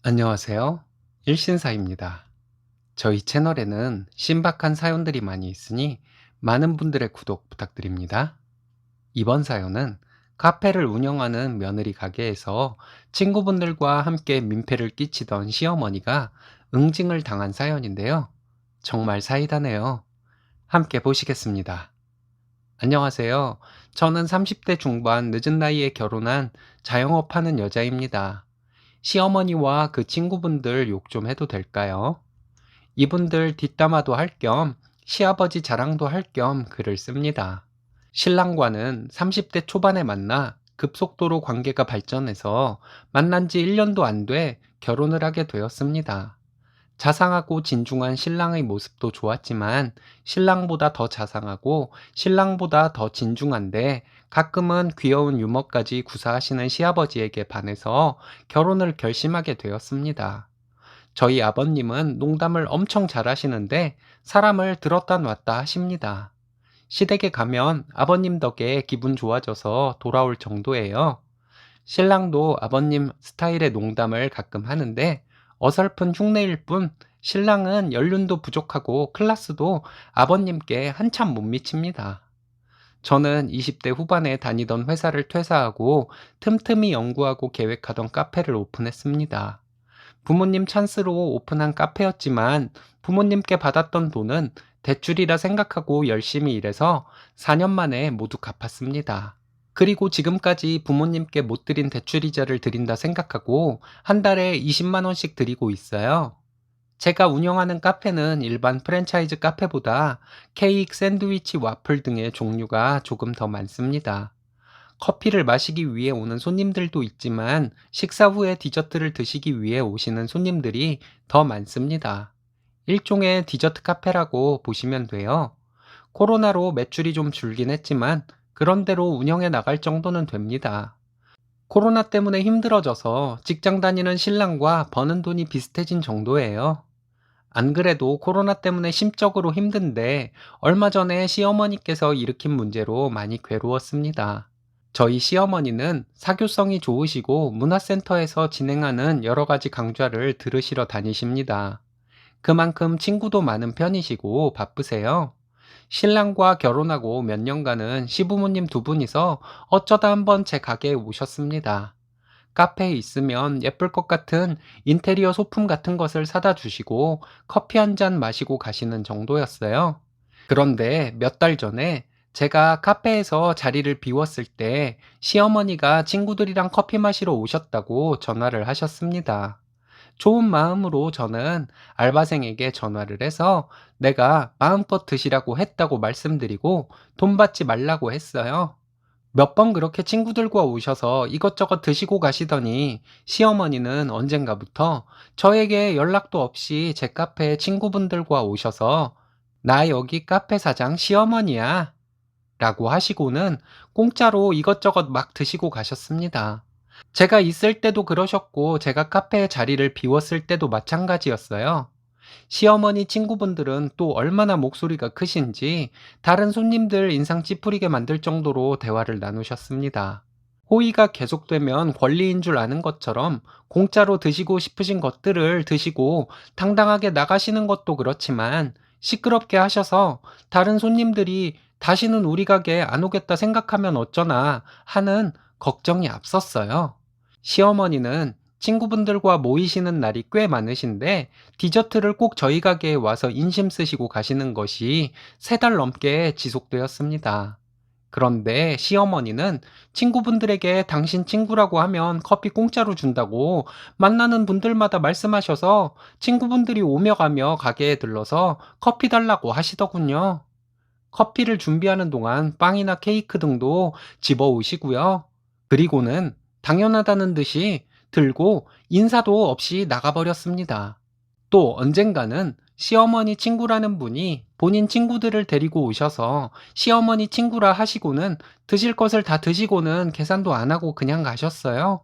안녕하세요. 일신사입니다. 저희 채널에는 신박한 사연들이 많이 있으니 많은 분들의 구독 부탁드립니다. 이번 사연은 카페를 운영하는 며느리 가게에서 친구분들과 함께 민폐를 끼치던 시어머니가 응징을 당한 사연인데요. 정말 사이다네요. 함께 보시겠습니다. 안녕하세요. 저는 30대 중반 늦은 나이에 결혼한 자영업하는 여자입니다. 시어머니와 그 친구분들 욕 좀 해도 될까요? 이분들 뒷담화도 할 겸 시아버지 자랑도 할 겸 글을 씁니다. 신랑과는 30대 초반에 만나 급속도로 관계가 발전해서 만난 지 1년도 안 돼 결혼을 하게 되었습니다. 자상하고 진중한 신랑의 모습도 좋았지만 신랑보다 더 자상하고 신랑보다 더 진중한데 가끔은 귀여운 유머까지 구사하시는 시아버지에게 반해서 결혼을 결심하게 되었습니다. 저희 아버님은 농담을 엄청 잘하시는데 사람을 들었다 놨다 하십니다. 시댁에 가면 아버님 덕에 기분 좋아져서 돌아올 정도예요. 신랑도 아버님 스타일의 농담을 가끔 하는데 어설픈 흉내일 뿐 신랑은 연륜도 부족하고 클래스도 아버님께 한참 못 미칩니다. 저는 20대 후반에 다니던 회사를 퇴사하고 틈틈이 연구하고 계획하던 카페를 오픈했습니다. 부모님 찬스로 오픈한 카페였지만 부모님께 받았던 돈은 대출이라 생각하고 열심히 일해서 4년 만에 모두 갚았습니다. 그리고 지금까지 부모님께 못 드린 대출이자를 드린다 생각하고 한 달에 20만 원씩 드리고 있어요. 제가 운영하는 카페는 일반 프랜차이즈 카페보다 케이크, 샌드위치, 와플 등의 종류가 조금 더 많습니다. 커피를 마시기 위해 오는 손님들도 있지만 식사 후에 디저트를 드시기 위해 오시는 손님들이 더 많습니다. 일종의 디저트 카페라고 보시면 돼요. 코로나로 매출이 좀 줄긴 했지만 그런대로 운영해 나갈 정도는 됩니다. 코로나 때문에 힘들어져서 직장 다니는 신랑과 버는 돈이 비슷해진 정도예요. 안 그래도 코로나 때문에 심적으로 힘든데 얼마 전에 시어머니께서 일으킨 문제로 많이 괴로웠습니다. 저희 시어머니는 사교성이 좋으시고 문화센터에서 진행하는 여러 가지 강좌를 들으시러 다니십니다. 그만큼 친구도 많은 편이시고 바쁘세요. 신랑과 결혼하고 몇 년간은 시부모님 두 분이서 어쩌다 한번 제 가게에 오셨습니다. 카페에 있으면 예쁠 것 같은 인테리어 소품 같은 것을 사다 주시고 커피 한 잔 마시고 가시는 정도였어요. 그런데 몇 달 전에 제가 카페에서 자리를 비웠을 때 시어머니가 친구들이랑 커피 마시러 오셨다고 전화를 하셨습니다. 좋은 마음으로 저는 알바생에게 전화를 해서 내가 마음껏 드시라고 했다고 말씀드리고 돈 받지 말라고 했어요. 몇 번 그렇게 친구들과 오셔서 이것저것 드시고 가시더니 시어머니는 언젠가부터 저에게 연락도 없이 제 카페에 친구분들과 오셔서 나 여기 카페 사장 시어머니야 라고 하시고는 공짜로 이것저것 막 드시고 가셨습니다. 제가 있을 때도 그러셨고 제가 카페에 자리를 비웠을 때도 마찬가지였어요. 시어머니 친구분들은 또 얼마나 목소리가 크신지 다른 손님들 인상 찌푸리게 만들 정도로 대화를 나누셨습니다. 호의가 계속되면 권리인 줄 아는 것처럼 공짜로 드시고 싶으신 것들을 드시고 당당하게 나가시는 것도 그렇지만 시끄럽게 하셔서 다른 손님들이 다시는 우리 가게 안 오겠다 생각하면 어쩌나 하는 걱정이 앞섰어요. 시어머니는 친구분들과 모이시는 날이 꽤 많으신데 디저트를 꼭 저희 가게에 와서 인심 쓰시고 가시는 것이 3달 넘게 지속되었습니다. 그런데 시어머니는 친구분들에게 당신 친구라고 하면 커피 공짜로 준다고 만나는 분들마다 말씀하셔서 친구분들이 오며 가며 가게에 들러서 커피 달라고 하시더군요. 커피를 준비하는 동안 빵이나 케이크 등도 집어 오시고요. 그리고는 당연하다는 듯이 들고 인사도 없이 나가버렸습니다. 또 언젠가는 시어머니 친구라는 분이 본인 친구들을 데리고 오셔서 시어머니 친구라 하시고는 드실 것을 다 드시고는 계산도 안 하고 그냥 가셨어요.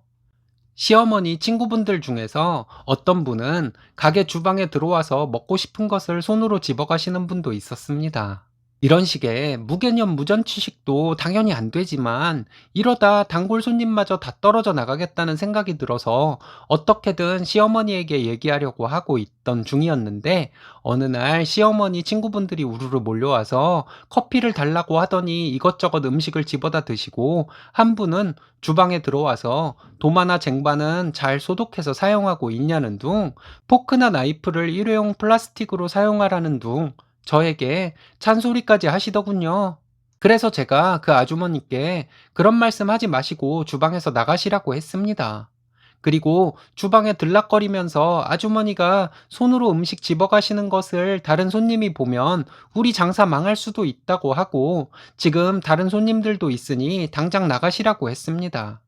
시어머니 친구분들 중에서 어떤 분은 가게 주방에 들어와서 먹고 싶은 것을 손으로 집어가시는 분도 있었습니다. 이런 식의 무개념 무전취식도 당연히 안 되지만 이러다 단골 손님마저 다 떨어져 나가겠다는 생각이 들어서 어떻게든 시어머니에게 얘기하려고 하고 있던 중이었는데 어느 날 시어머니 친구분들이 우르르 몰려와서 커피를 달라고 하더니 이것저것 음식을 집어다 드시고 한 분은 주방에 들어와서 도마나 쟁반은 잘 소독해서 사용하고 있냐는 둥, 포크나 나이프를 일회용 플라스틱으로 사용하라는 둥 저에게 잔소리까지 하시더군요. 그래서 제가 그 아주머니께 그런 말씀 하지 마시고 주방에서 나가시라고 했습니다. 그리고 주방에 들락거리면서 아주머니가 손으로 음식 집어가시는 것을 다른 손님이 보면 우리 장사 망할 수도 있다고 하고 지금 다른 손님들도 있으니 당장 나가시라고 했습니다.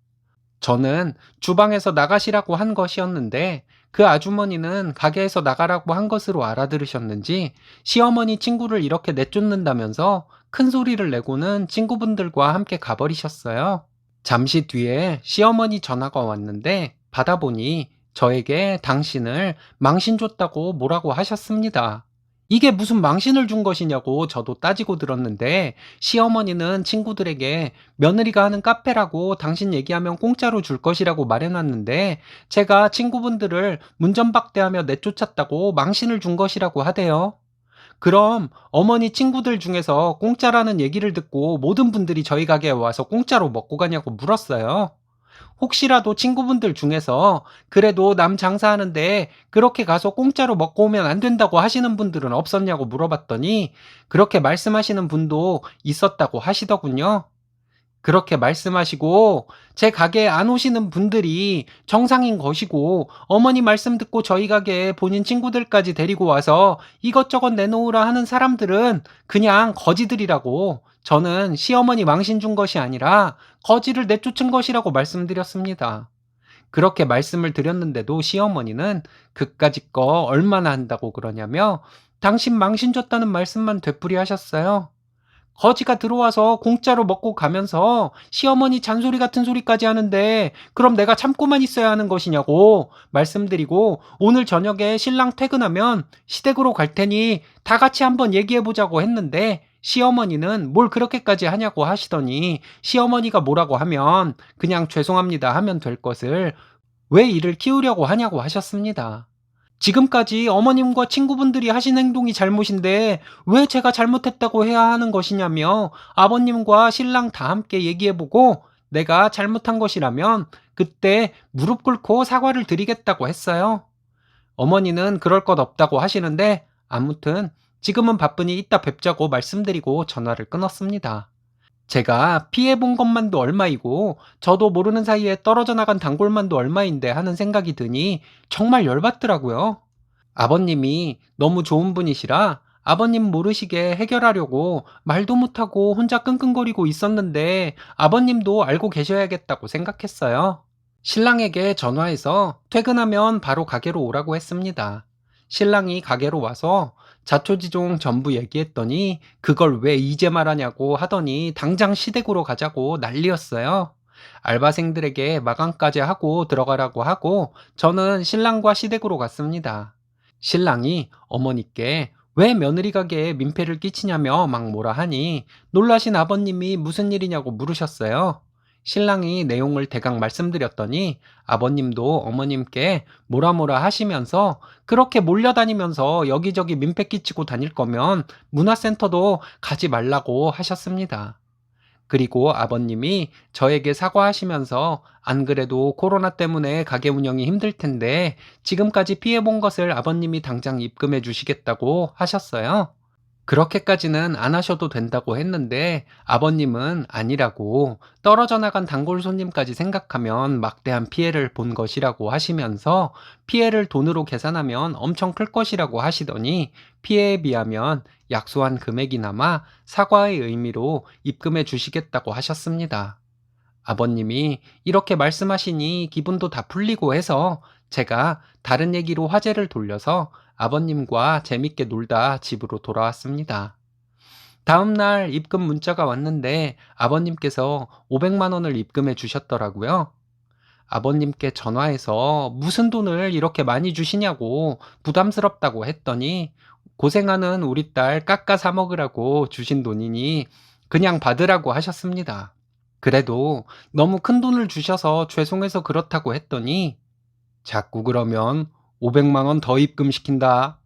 저는 주방에서 나가시라고 한 것이었는데 그 아주머니는 가게에서 나가라고 한 것으로 알아들으셨는지 시어머니 친구를 이렇게 내쫓는다면서 큰 소리를 내고는 친구분들과 함께 가버리셨어요. 잠시 뒤에 시어머니 전화가 왔는데 받아보니 저에게 당신을 망신 줬다고 뭐라고 하셨습니다. 이게 무슨 망신을 준 것이냐고 저도 따지고 들었는데 시어머니는 친구들에게 며느리가 하는 카페라고 당신 얘기하면 공짜로 줄 것이라고 말해놨는데 제가 친구분들을 문전박대하며 내쫓았다고 망신을 준 것이라고 하대요. 그럼 어머니 친구들 중에서 공짜라는 얘기를 듣고 모든 분들이 저희 가게에 와서 공짜로 먹고 가냐고 물었어요. 혹시라도 친구분들 중에서 그래도 남 장사하는데 그렇게 가서 공짜로 먹고 오면 안 된다고 하시는 분들은 없었냐고 물어봤더니 그렇게 말씀하시는 분도 있었다고 하시더군요. 그렇게 말씀하시고 제 가게에 안 오시는 분들이 정상인 것이고 어머니 말씀 듣고 저희 가게에 본인 친구들까지 데리고 와서 이것저것 내놓으라 하는 사람들은 그냥 거지들이라고 저는 시어머니 망신 준 것이 아니라 거지를 내쫓은 것이라고 말씀드렸습니다. 그렇게 말씀을 드렸는데도 시어머니는 그까짓 거 얼마나 한다고 그러냐며 당신 망신 줬다는 말씀만 되풀이 하셨어요. 거지가 들어와서 공짜로 먹고 가면서 시어머니 잔소리 같은 소리까지 하는데 그럼 내가 참고만 있어야 하는 것이냐고 말씀드리고 오늘 저녁에 신랑 퇴근하면 시댁으로 갈 테니 다 같이 한번 얘기해보자고 했는데 시어머니는 뭘 그렇게까지 하냐고 하시더니 시어머니가 뭐라고 하면 그냥 죄송합니다 하면 될 것을 왜 이를 키우려고 하냐고 하셨습니다. 지금까지 어머님과 친구분들이 하신 행동이 잘못인데 왜 제가 잘못했다고 해야 하는 것이냐며 아버님과 신랑 다 함께 얘기해보고 내가 잘못한 것이라면 그때 무릎 꿇고 사과를 드리겠다고 했어요. 어머니는 그럴 것 없다고 하시는데 아무튼 지금은 바쁘니 이따 뵙자고 말씀드리고 전화를 끊었습니다. 제가 피해본 것만도 얼마이고 저도 모르는 사이에 떨어져 나간 단골만도 얼마인데 하는 생각이 드니 정말 열받더라고요. 아버님이 너무 좋은 분이시라 아버님 모르시게 해결하려고 말도 못하고 혼자 끙끙거리고 있었는데 아버님도 알고 계셔야겠다고 생각했어요. 신랑에게 전화해서 퇴근하면 바로 가게로 오라고 했습니다. 신랑이 가게로 와서 자초지종 전부 얘기했더니 그걸 왜 이제 말하냐고 하더니 당장 시댁으로 가자고 난리였어요. 알바생들에게 마감까지 하고 들어가라고 하고 저는 신랑과 시댁으로 갔습니다. 신랑이 어머니께 왜 며느리 가게에 민폐를 끼치냐며 막 뭐라 하니 놀라신 아버님이 무슨 일이냐고 물으셨어요. 신랑이 내용을 대강 말씀드렸더니 아버님도 어머님께 뭐라 뭐라 하시면서 그렇게 몰려다니면서 여기저기 민폐 끼치고 다닐 거면 문화센터도 가지 말라고 하셨습니다. 그리고 아버님이 저에게 사과하시면서 안 그래도 코로나 때문에 가게 운영이 힘들 텐데 지금까지 피해본 것을 아버님이 당장 입금해 주시겠다고 하셨어요. 그렇게까지는 안 하셔도 된다고 했는데 아버님은 아니라고 떨어져 나간 단골 손님까지 생각하면 막대한 피해를 본 것이라고 하시면서 피해를 돈으로 계산하면 엄청 클 것이라고 하시더니 피해에 비하면 약소한 금액이나마 사과의 의미로 입금해 주시겠다고 하셨습니다. 아버님이 이렇게 말씀하시니 기분도 다 풀리고 해서 제가 다른 얘기로 화제를 돌려서 아버님과 재밌게 놀다 집으로 돌아왔습니다. 다음 날 입금 문자가 왔는데 아버님께서 500만 원을 입금해 주셨더라고요. 아버님께 전화해서 무슨 돈을 이렇게 많이 주시냐고 부담스럽다고 했더니 고생하는 우리 딸 깎아 사 먹으라고 주신 돈이니 그냥 받으라고 하셨습니다. 그래도 너무 큰 돈을 주셔서 죄송해서 그렇다고 했더니 자꾸 그러면 500만 원 더 입금시킨다.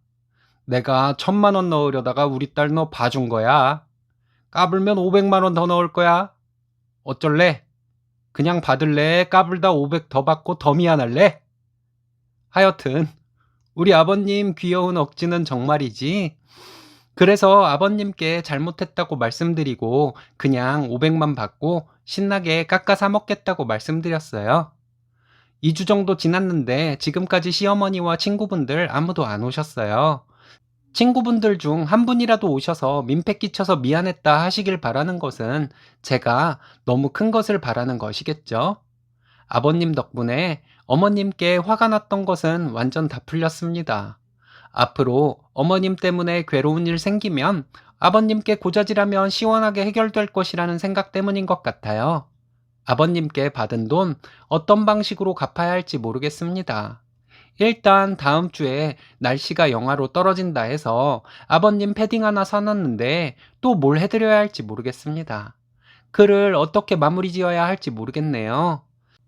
내가 1000만 원 넣으려다가 우리 딸 너 봐준 거야. 까불면 500만 원 더 넣을 거야. 어쩔래? 그냥 받을래? 까불다 500 더 받고 더 미안할래? 하여튼 우리 아버님 귀여운 억지는 정말이지. 그래서 아버님께 잘못했다고 말씀드리고 그냥 500만 받고 신나게 깎아 사 먹겠다고 말씀드렸어요. 2주 정도 지났는데 지금까지 시어머니와 친구분들 아무도 안 오셨어요. 친구분들 중 한 분이라도 오셔서 민폐 끼쳐서 미안했다 하시길 바라는 것은 제가 너무 큰 것을 바라는 것이겠죠. 아버님 덕분에 어머님께 화가 났던 것은 완전 다 풀렸습니다. 앞으로 어머님 때문에 괴로운 일 생기면 아버님께 고자질하면 시원하게 해결될 것이라는 생각 때문인 것 같아요. 아버님께 받은 돈 어떤 방식으로 갚아야 할지 모르겠습니다. 일단 다음 주에 날씨가 영하로 떨어진다 해서 아버님 패딩 하나 사놨는데 또 뭘 해드려야 할지 모르겠습니다. 글을 어떻게 마무리 지어야 할지 모르겠네요.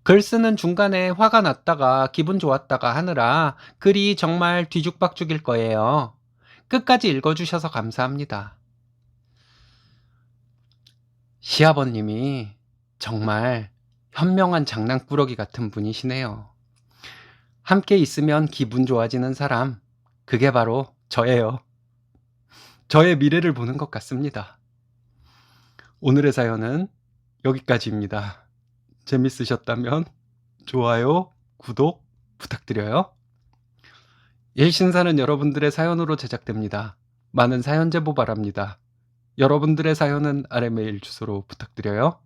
글 쓰는 중간에 화가 났다가 기분 좋았다가 하느라 글이 정말 뒤죽박죽일 거예요. 끝까지 읽어주셔서 감사합니다. 시아버님이 정말 현명한 장난꾸러기 같은 분이시네요. 함께 있으면 기분 좋아지는 사람, 그게 바로 저예요. 저의 미래를 보는 것 같습니다. 오늘의 사연은 여기까지입니다. 재밌으셨다면 좋아요, 구독 부탁드려요. 일신사는 여러분들의 사연으로 제작됩니다. 많은 사연 제보 바랍니다. 여러분들의 사연은 아래 메일 주소로 부탁드려요.